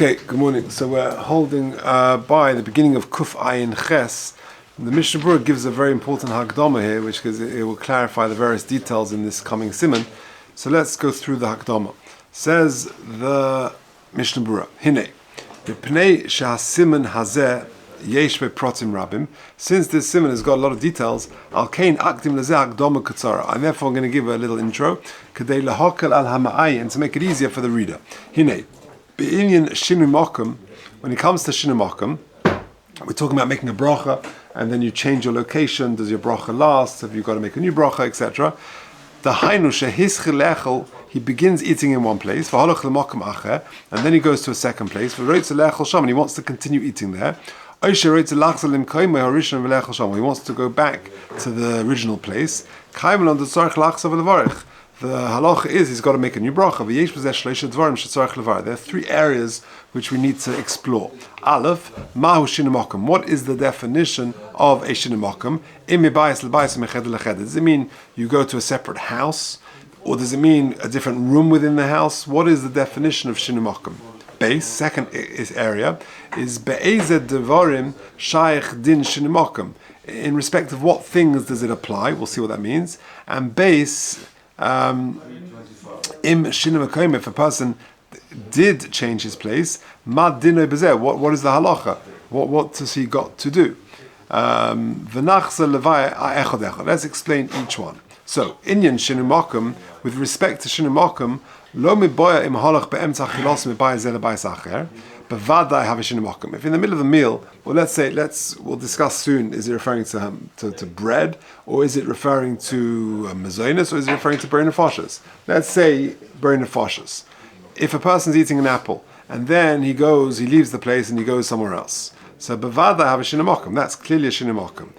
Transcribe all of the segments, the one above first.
Okay, good morning. So we're holding by the beginning of Kuf Ayin Ches. The Mishnah Berurah gives a very important Hakdama here, which it will clarify the various details in this coming siman. So let's go through the Hakdama. Says the Mishnah Berurah, Hine, B'pnei shehasiman hazeh yesh beprotim rabim. Since this siman has got a lot of details, al kein akdim lezeh Hakdama katzara. I'm therefore going to give a little intro, kedei lahakel al hama'ay, and to make it easier for the reader. Hine. In Shinu Mokum, when it comes to Shinu Mokum, we're talking about making a bracha, and then you change your location. Does your bracha last? Have you got to make a new bracha, etc.? The Hainu shehischil lechel, he begins eating in one place, v'halach lemokum acher, and then he goes to a second place, v'roitz lechel sham, and he wants to continue eating there. Oishe roitz lachzal limkoyme harishon v'lechel sham, he wants to go back to the original place. Chaim on the tzarich lachzal v'levarich. The halacha is he's got to make a new bracha. There are three areas which we need to explore. Aleph, mahu shinamokum. What is the definition of a shinamokum? Does it mean you go to a separate house, or does it mean a different room within the house? What is the definition of shinamokum? Base, second area, is be'ezed devarim shaykh din shinamokum. In respect of what things does it apply? We'll see what that means. And base. Im Shinamokum, if a person did change his place, mad dino bezer. What is the halacha? What has he got to do? Let's explain each one. So, inyan Shinamokum, with respect to Shinamokum, lo miboya im halach be'emtza chilos miboya zel b'ayis acher. Bavadai have a shinamokum. If in the middle of the meal, well, we'll discuss soon, is it referring to bread, or is it referring to mazonis, or is it referring to brain nefashos? Let's say brain nefashos. If a person's eating an apple, and then he leaves the place and he goes somewhere else. So bavadai have a shinamokum. That's clearly a shinamokum.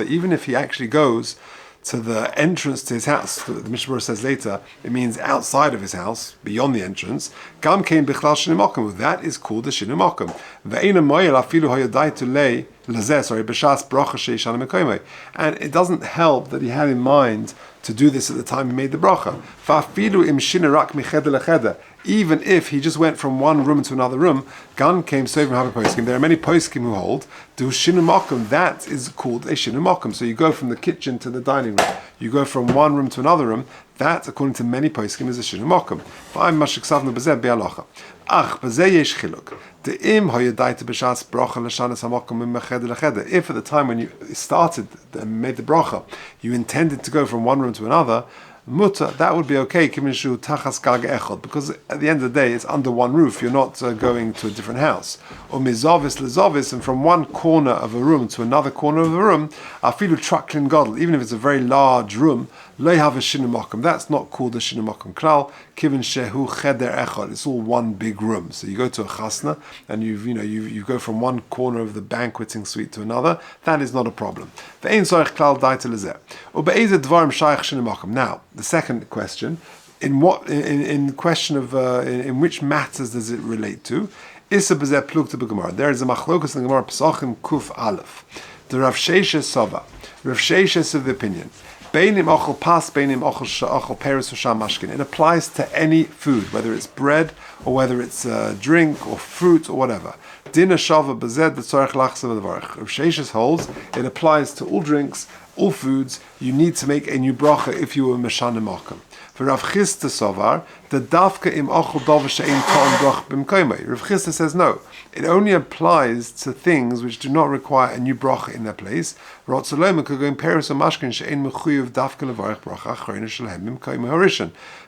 Even if he actually goes to the entrance to his house, the Mishnah Berurah says later, it means outside of his house, beyond the entrance. Gam kein bichlal shinamokum. That is called a shinamokum. Ve'ena moyel afilu hayadai lei lazeh. B'shas bracha sheishana mekoymei. And it doesn't help that he had in mind to do this at the time he made the bracha. Fa'afilu im shinarak micheder lecheder. Even if he just went from one room to another room, Gan came sovim have a poskim. There are many poskim who hold do shinamokum. That is called a shinamokum. So you go from the kitchen to the dining room. You go from one room to another room. That, according to many poskim, is a shinamokum. V'ayim mashik savnu b'zeh bi'alacha. Ach b'zeh yesh chiluk. De'im hayadaita b'shas bracha l'shanas hamokum imached l'cheder. If at the time when you started and made the bracha, you intended to go from one room to another, mutter, that would be okay, because at the end of the day, it's under one roof. You're not going to a different house. Or mizovis lezovis, and from one corner of a room to another corner of a room, afilu traklin gadol, even if it's a very large room, lo have a shinamokum. That's not called a shinamokum klal. Kivin shehu cheder echad. It's all one big room. So you go to a chasna and you go from one corner of the banqueting suite to another. That is not a problem. Ve'ein sorech klal daita lezeh. Ube'ezeh dvarim shaykh shinamokum. Now, the second question, in question of in which matters does it relate to? Issa b'zeh plugta b'gemara. There is a machlokus in the Gemara Pesachim Kuf Aleph. The Rav Sheishes Sova. Rav Sheishes of the opinion. Beinim ochel pas, beinim ochel peres u'sham mashkin. It applies to any food, whether it's bread or whether it's drink or fruit or whatever. Dina shava b'zed b'tzorech lachzav v'levarich. Rav Sheishes holds it applies to all drinks, all foods. You need to make a new bracha if you were meshanim mokum. For Rav Chisda Sovar, the dafka im ochel dov she'ein ta'am brach b'mkoymei. Rav Chisda says no. It only applies to things which do not require a new bracha in their place.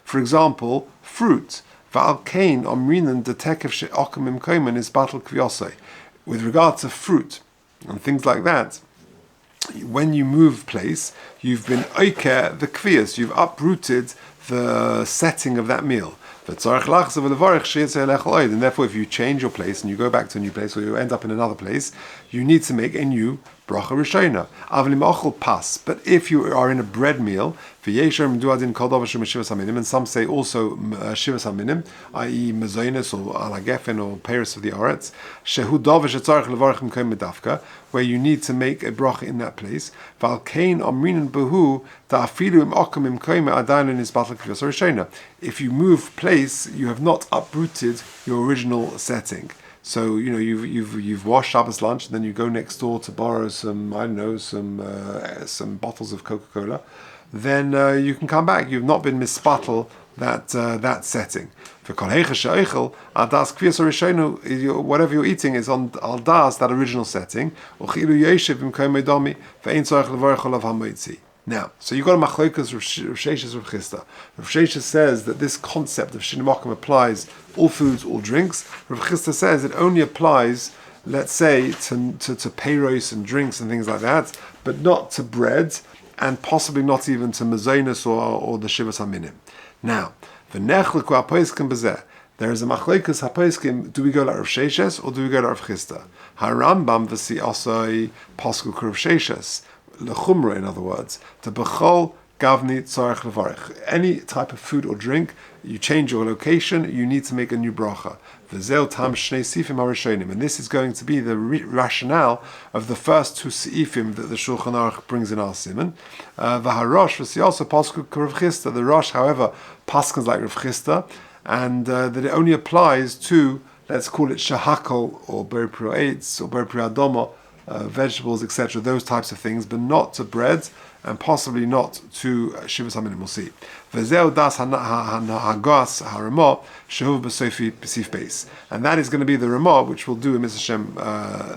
For example, fruit. With regard to fruit and things like that, when you move place, you've been oiker the kvias, you've uprooted the setting of that meal. And therefore, if you change your place and you go back to a new place, or you end up in another place, you need to make a new bracha rishona. Avlim ochel pas. But if you are in a bread meal, and some say also shivas haminim, i.e. mezonis or alagefen or peiros of the oretz, shehu davar shetzarich levarchim koim medafka, where you need to make a bracha in that place. Valkein amrinan behu da'afilu im okum im koim adayin is battle kivos rishona. If you move place, you have not uprooted your original setting. So you've washed Shabbos lunch, and then you go next door to borrow some bottles of Coca-Cola. Then you can come back. You've not been misspattle that setting. For kol heicha she'ochel adas kvias rishonu, whatever you're eating is on aldas that original setting. Uchilu yeshiv imkoim medami ve'ein tzarich levarech olav hamoitzi. Now, so you've got a machlokas Rav Sheshes Rav Chisda. Rav Sheshes says that this concept of shinomokim applies all foods, all drinks. Rav Chisda says it only applies, let's say, to peiros and drinks and things like that, but not to bread, and possibly not even to mezonos or the shivas haminim. Now, v'nechleku hapoiskim bezeh. There is a machlokas hapoiskim. Do we go like Rav Sheshes or do we go like Rav Chisda? Harambam v'si asai pasku Rav Sheshes. Lechumra, in other words, to bechol gavni tzarech levarich. Any type of food or drink, you change your location, you need to make a new bracha. V'zeu tam shnei sifim harishonim, and this is going to be the rationale of the first two seifim that the Shulchan Aruch brings in our siman. V'harosh v'siyasa pasku Rav Chisda. The Rosh, however, paskins like Rav Chisda, and that it only applies to, let's call it shahakol or ber eitz or ber adoma, vegetables, etc., those types of things, but not to bread, and possibly not to shivas haminim. We'll see. V'zeu das hagas haramah shehuv b'sofi b'sif beis, and that is going to be the ramah, which we'll do in Mr. Hashem,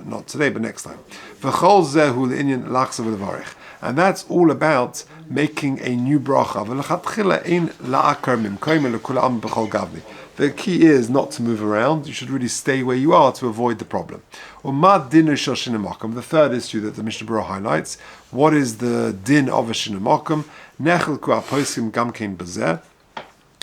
not today, but next time. V'chol zehu le'inyan lachsa v'levarich, and that's all about making a new bracha. V'lechatchila ein la'akar mimkoim lekul am b'chol gavni. The key is not to move around. You should really stay where you are to avoid the problem. The third issue that the Mishnah Berurah highlights: what is the din of a shinamokum? Nechel ku aposkim gamkein bezeh.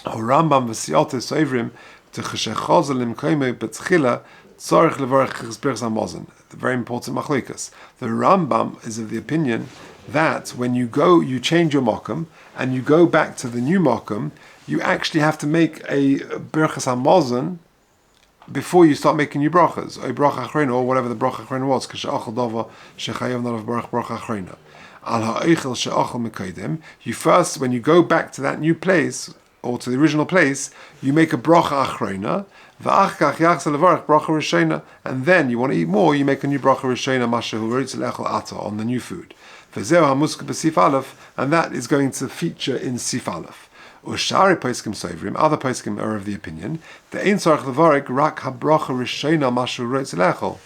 Rambam v'siyates soivrim techeshechozel imkoime betchila tzarich levarich chizberch zamazon. The very important machlikas. The Rambam is of the opinion that when you change your mokum and you go back to the new mokum, you actually have to make a berachas hamazon before you start making new brachas, or bracha achrona, or whatever the bracha achrona was. K'she'achal dava shechayav nalav bracha achrona. Al ha'ochel she'achal mekaydem. You first, when you go back to that new place or to the original place, you make a bracha achrona. V'achkach yachzeh levarach bracha rishona, and then you want to eat more, you make a new bracha rishona mashehu roitz le'echel ata, on the new food. V'zeu hamuska b'sif aleph, and that is going to feature in sif aleph. Ushari poskim soivrim, other poskim are of the opinion that ein tzarich levarich rak habracha rishona mashu roitz lechol.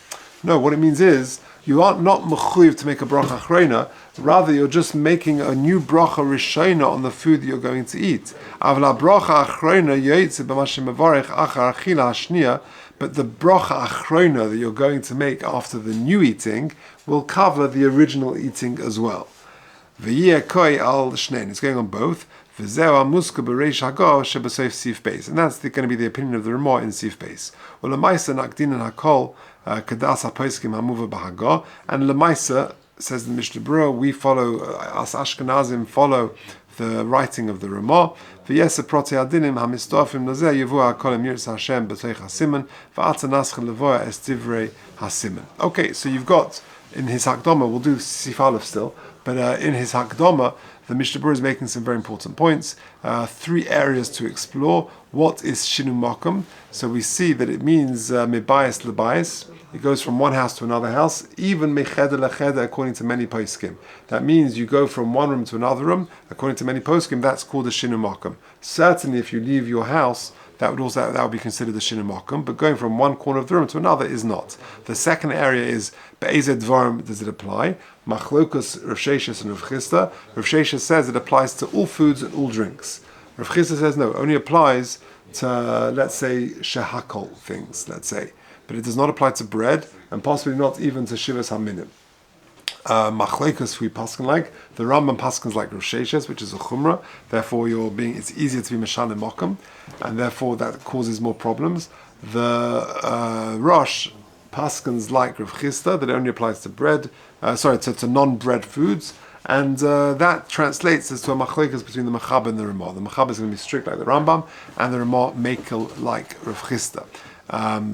No, what it means is you are not mechuyev to make a bracha achrona. Rather, you're just making a new bracha rishona on the food that you're going to eat. Avla bracha achrona yoytze b'mashim mevarich achar achila hashniya. But the bracha achrona that you're going to make after the new eating will cover the original eating as well. V'yeh koi al shnein. It's going on both. And that's going to be the opinion of the Ramah in Sif Beis. And Lemaisa, says the Mishnah Berurah, we follow, us Ashkenazim follow the writing of the Ramah. Okay, so you've got in his Hakdama, we'll do Sif Aleph still, but in his Hakdama, the Mishnah Berurah is making some very important points. 3 areas to explore. What is shinu makom? So we see that it means mebayis lebayis. It goes from one house to another house, even mecheder lecheder, according to many poskim. That means you go from one room to another room. According to many poskim, that's called a shinu makom. Certainly, if you leave your house, that would be considered a shinu makom. But going from one corner of the room to another is not. The second area is be'ezed dvarim does it apply? Machlokas Rav Sheshes and Rav Chisda. Rav Sheshes says it applies to all foods and all drinks. Rav Chisda says no, only applies to, let's say, shehakol things, let's say. But it does not apply to bread, and possibly not even to shivas haminim. Machlokas we paskin like, the Rambam paskins like Rav Sheshes, which is a chumrah, therefore it's easier to be meshalim mokum, and therefore that causes more problems. The Rosh paskins like Rav Chisda, that only applies to bread, to non-bread foods, and that translates as to a machlekes between the Mechaba and the Ramah. The Mechaba is going to be strict like the Rambam, and the Ramah makel like Rav Chisda,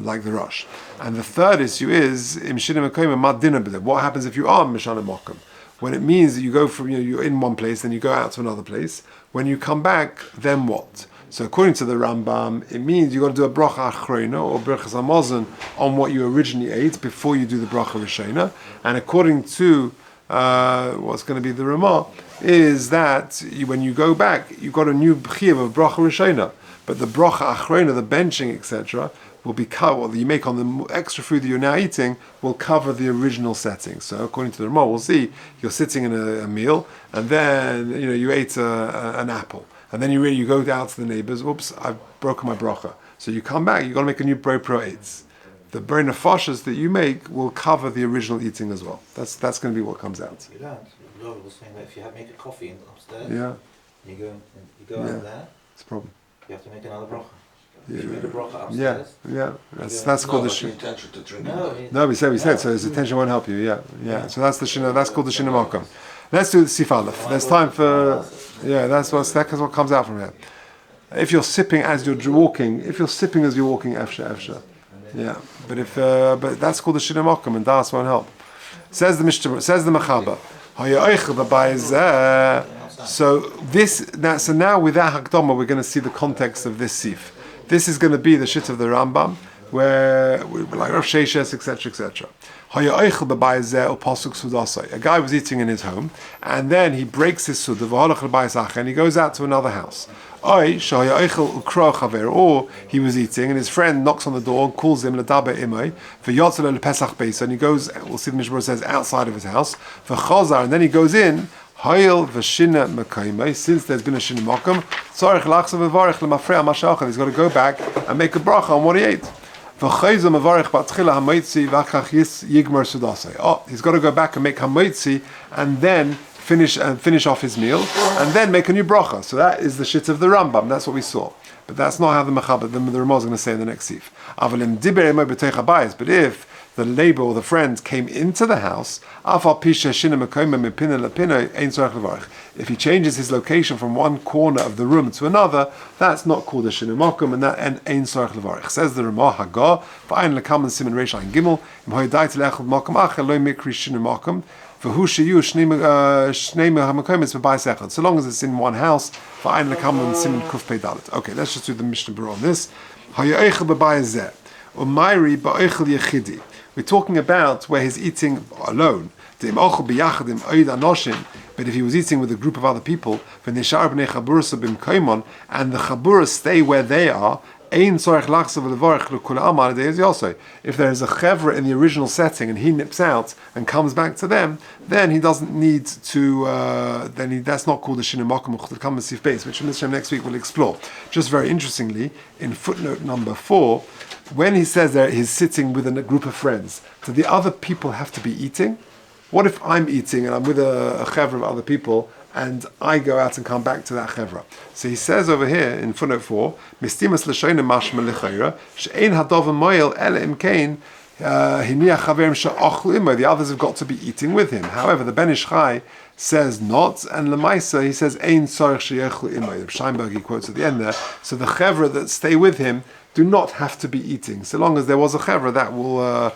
like the Rosh. And the third issue is what happens if you are Mishana Mokum? When it means that you go from, you're in one place, then you go out to another place. When you come back, then what? So according to the Rambam, it means you've got to do a bracha achrona or brachas hamazon on what you originally ate before you do the bracha rishona. And according to what's going to be the Ramah, is that when you go back, you've got a new chiyuv of bracha rishona. But the bracha achrona, the benching, etc., will be what you make on the extra food that you're now eating will cover the original setting. So according to the Ramah, we'll see you're sitting in a meal, and then you ate an apple, and then you go out to the neighbors. Oops, I've broken my bracha. So you come back, you've got to make a new pro eitz. The brain of nefashos that you make will cover the original eating as well. That's going to be what comes out. You don't. Laura was saying that if you make a coffee upstairs, you go out there. It's a problem. You have to make another bracha. Yeah. You make a bracha upstairs. That's called the intention to drink. No, we said so. His attention won't help you. Yeah. So that's the shina. That's called the shina makom. Let's do the sif aleph. There's time for that's what comes out from here. If you're sipping as you're walking, efsha. Yeah, but that's called the shina makom, and das won't help. Says the Mishnah. Says the Mechaba. So now with that hakdama, we're going to see the context of this sif. This is going to be the shit of the Rambam, where like Rav Sheshes, etc. A guy was eating in his home, and then he breaks his suda, and he goes out to another house. Or he was eating, and his friend knocks on the door and calls him, and he goes, we'll see the Mishnah says, outside of his house, and then he goes in, since there's been a shina makom, he's got to go back and make a bracha on what he ate. He's got to go back and make hamoitzi and then finish off his meal and then make a new bracha. So that is the shit of the Rambam. That's what we saw. But that's not how the Mechaba, the Ramah is going to say in the next sif. But if the neighbor or the friend came into the house, if he changes his location from one corner of the room to another, that's not called a shina makom, and that ein tzarich levarich. Says the Ramah Haggah, v'ayin lekam and siman reish ayin gimel, im hoyadait le'echad makom acher loy mikri shina makom, v'hu sheyu shnei hamakomis v'bayis echad. So long as it's in one house, v'ayin lekam and siman kuf pei dalet. Okay, let's just do the Mishnah Berurah on this. Hayoichel b'bayis zeh, umayri ba'oichel yechidi. We're talking about where he's eating alone. But if he was eating with a group of other people, and the chaburas stay where they are, if there is a chevra in the original setting and he nips out and comes back to them, then he doesn't need to. That's not called a shina makom u'chadkam masif base, which next week we'll explore. Just very interestingly, in footnote number 4, when he says that he's sitting with a group of friends, do the other people have to be eating? What if I'm eating and I'm with a chevra of other people and I go out and come back to that chevra? So he says over here in footnote 4, Mistimas l'shoyne mashma l'chayra, she'ein hadov moel ele imkein hiniach chaverim she'achlu imo. The others have got to be eating with him. However, the Ben Ish Chai says not, and Lemaisa he says ein tzarich she'echlu imo. The Scheinberg he quotes at the end there. So the chevra that stay with him do not have to be eating, so long as there was a chevra that will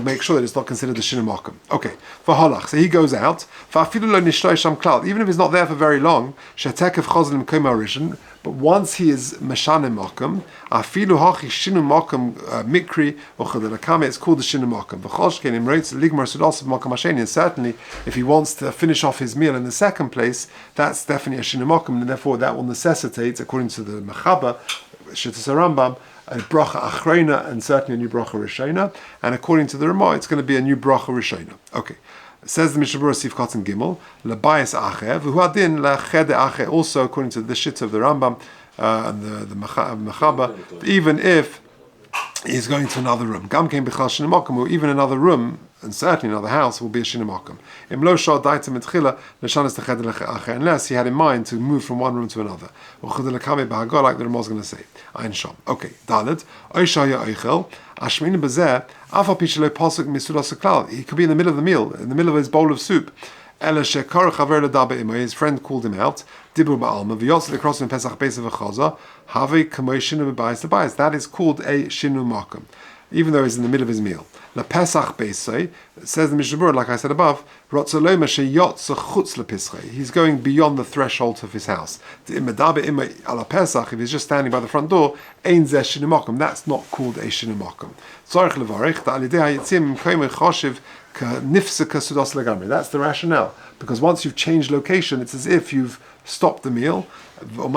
make sure that it's not considered a shina makom. Okay, for halach, so he goes out. Even if he's not there for very long, but once he is meshanim makom, afilu hachi shinu makom mikri ochadalakame, it's called the shina makom. And certainly, if he wants to finish off his meal in the second place, that's definitely a shina makom, and therefore that will necessitate, according to the Mechaba, Shittas Rambam, a bracha achrona and certainly a new bracha rishona, and according to the Ramah, it's going to be a new bracha rishona. Okay, says the Mishnah Berurah Sif Katan Gimel, lebayis acher v'hu adin lechede acher. Also according to the shit of the Rambam and the Mechaba, even if he's going to another room, gam kein b'chal shina makom, or even another room and certainly another house, will be a shinamokum. Unless he had in mind to move from one room to another. Like the Ramah is going to say. Okay, Dalet. He could be in the middle of the meal, in the middle of his bowl of soup. His friend called him out. That is called a shinu makom, even though he's in the middle of his meal. La Pesach Beisai, says the Mishnah Berurah, like I said above, he's going beyond the threshold of his house. If he's just standing by the front door, that's not called a shinu makom. That's the rationale. Because once you've changed location, it's as if you've stopped the meal, and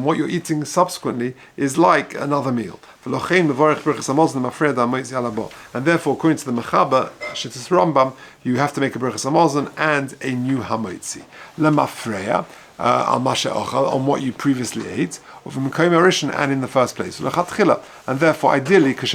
what you're eating subsequently is like another meal. And therefore, according to the Mechaba, Shittas Rambam, you have to make a Berachas Hamazon and a new Hamoitzi. Lemafreya, on what you previously ate, or from Mekayim and in the first place. And therefore, ideally, if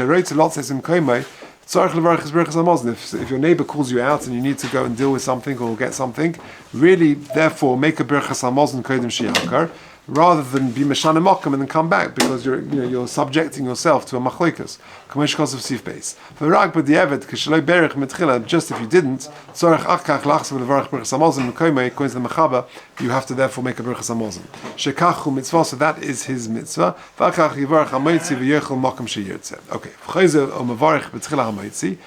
your neighbor calls you out and you need to go and deal with something or get something, really, therefore, make a Berachas Hamazon Kodim Sheyakar, rather than be Meshana Mokum and then come back, because you're subjecting yourself to a Machlokas. Kamesh Kosov Sif Beis. V'rag b'di'evet k'shaloi berich mitchila, just if you didn't, tzorech achkach lachs v'levarach Berachas Hamazon Mekoymei, according to the Mechaba, you have to therefore make a Berachas Hamazon. Shekachu mitzvah, so that is his mitzvah. V'achach yivarach hamoitzi v'yechel mokum sheyirtzeh. Okay. V'chayze o mevarich b'tchila hamoitzi.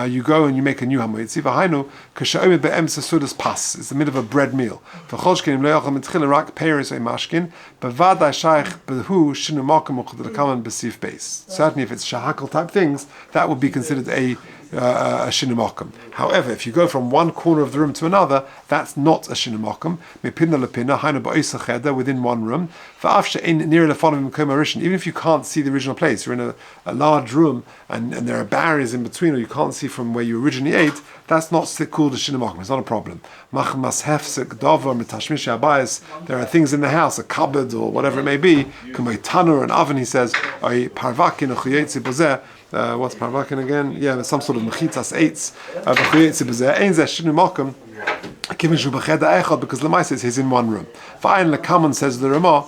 You go and you make a new hamoitzi. V'hainu k'sha'omed be'em sesudas pas. It's the middle of a bread meal. V'cholshkenim lo yachal mitchila rak peiris o mashkin. B'vadai shaykh b'hu shinu mokum u'chadakaman b'sif beis. Certainly, if it's shahakal type things, that would be considered a shinu mokum. However, if you go from one corner of the room to another, that's not a shinu mokum. Mepinna lepinna, hainu ba'isa cheder, within one room. V'af she'ein nira lefonim m'kom harishin. Even if you can't see the original place, you're in a large room and there are barriers in between, or you can't see from where you originally ate, that's not called a shinu mokum. It's not a problem. There are things in the house, a cupboard or whatever it may be, tanur, an oven, he says, what's parvakin again? Yeah, some sort of mechitzas eitz. Because the Lemais is he's in one room. Fa'ayin lekaman, says the Ramah,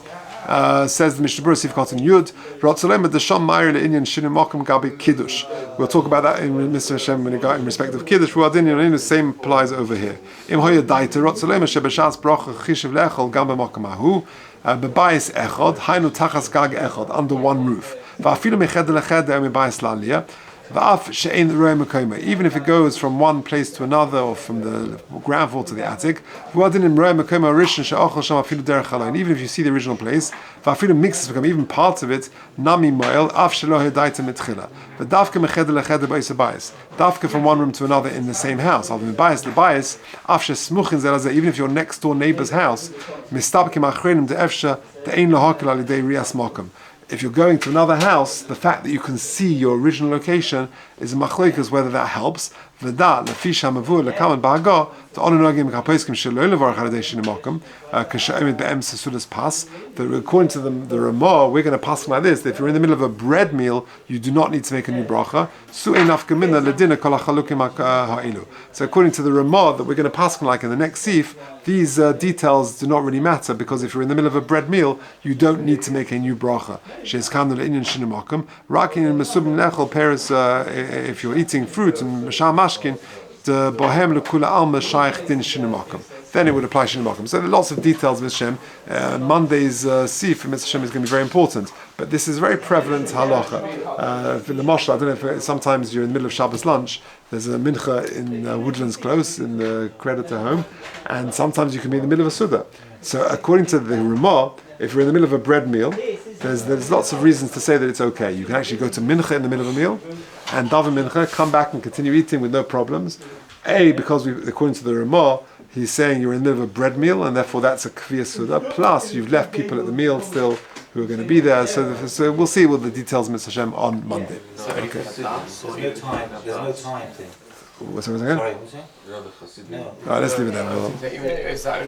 says the Mishnah Berurah Sif Katan Yud, Ratzolem the Sham Ma'ir le'inyan shinu makom gabi kiddush. We'll talk about that in Mr. Hashem when in respect of kiddush. The same applies over here. Im hoya daita Ratzolem shebashas bracha chishiv lechol gam b'makom hahu b'bayis echad hainu tachas gag echad, under one roof. Va'afilu mecheder lecheder mibayis la'aliyah. Even if it goes from one place to another, or from the ground floor to the attic, even if you see the original place, even parts of it, dafka from one room to another in the same house. Even if you're next door neighbor's house, if you're going to another house, the fact that you can see your original location is a machlokas, whether that helps. According to the Ramah, we're going to pass like this: that if you're in the middle of a bread meal, you do not need to make a new bracha. So according to the Ramah, that we're going to pass like in the next sif, these details do not really matter, because if you're in the middle of a bread meal, you don't need to make a new bracha. If you're eating fruit and mashkin, the bohem lekula alma shaykh din shinu, then it would apply shinu makom. So there are lots of details with Shem. Monday's sif in Shem is going to be very important, but this is very prevalent halacha. In the Moshe, I don't know if sometimes you're in the middle of Shabbos lunch, there's a mincha in Woodlands Close in the creditor home, and sometimes you can be in the middle of a suda. So according to the Ramah, if you're in the middle of a bread meal, there's lots of reasons to say that it's okay. You can actually go to mincha in the middle of a meal and daven mincha, come back and continue eating with no problems. Because according to the Ramah, he's saying you're in the middle of a bread meal, and therefore that's a kviya suda. Plus, you've left people at the meal still who are going to be there. So we'll see what the details, Mr. Hashem, on Monday. Okay. There's no time thing. What's that again? Sorry, what's it? No. All right, let's leave it there.